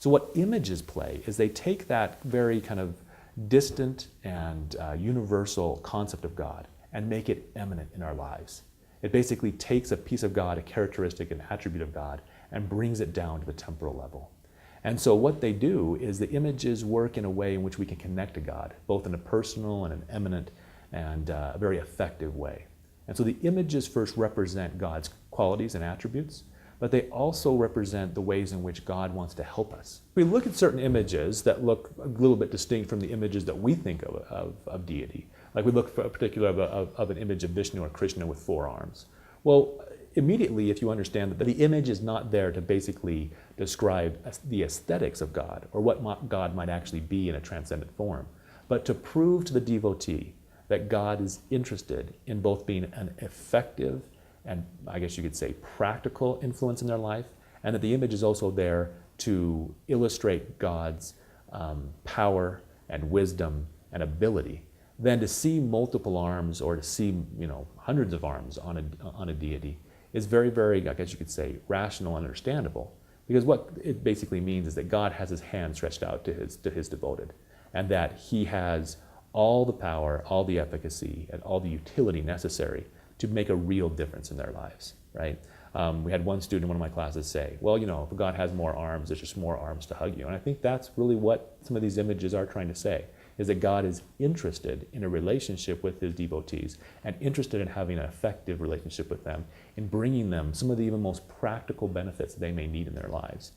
So what images play is they take that very kind of distant and universal concept of God and make it eminent in our lives. It basically takes a piece of God, a characteristic, an attribute of God, and brings it down to the temporal level. And so what they do is the images work in a way in which we can connect to God, both in a personal and an eminent and a very effective way. And so the images first represent God's qualities and attributes, but they also represent the ways in which God wants to help us. We look at certain images that look a little bit distinct from the images that we think of deity. Like we look for a particular of an image of Vishnu or Krishna with 4 arms. Well, immediately, if you understand that the image is not there to basically describe the aesthetics of God or what God might actually be in a transcendent form, but to prove to the devotee that God is interested in both being an effective and, I guess you could say, practical influence in their life, and that the image is also there to illustrate God's power and wisdom and ability, then to see multiple arms or to see, hundreds of arms on a deity is very, very, I guess you could say, rational and understandable. Because what it basically means is that God has his hand stretched out to his devoted, and that he has all the power, all the efficacy, and all the utility necessary to make a real difference in their lives, right? We had one student in one of my classes say, well, if God has more arms, there's just more arms to hug you. And I think that's really what some of these images are trying to say, is that God is interested in a relationship with his devotees and interested in having an effective relationship with them, in bringing them some of the even most practical benefits they may need in their lives.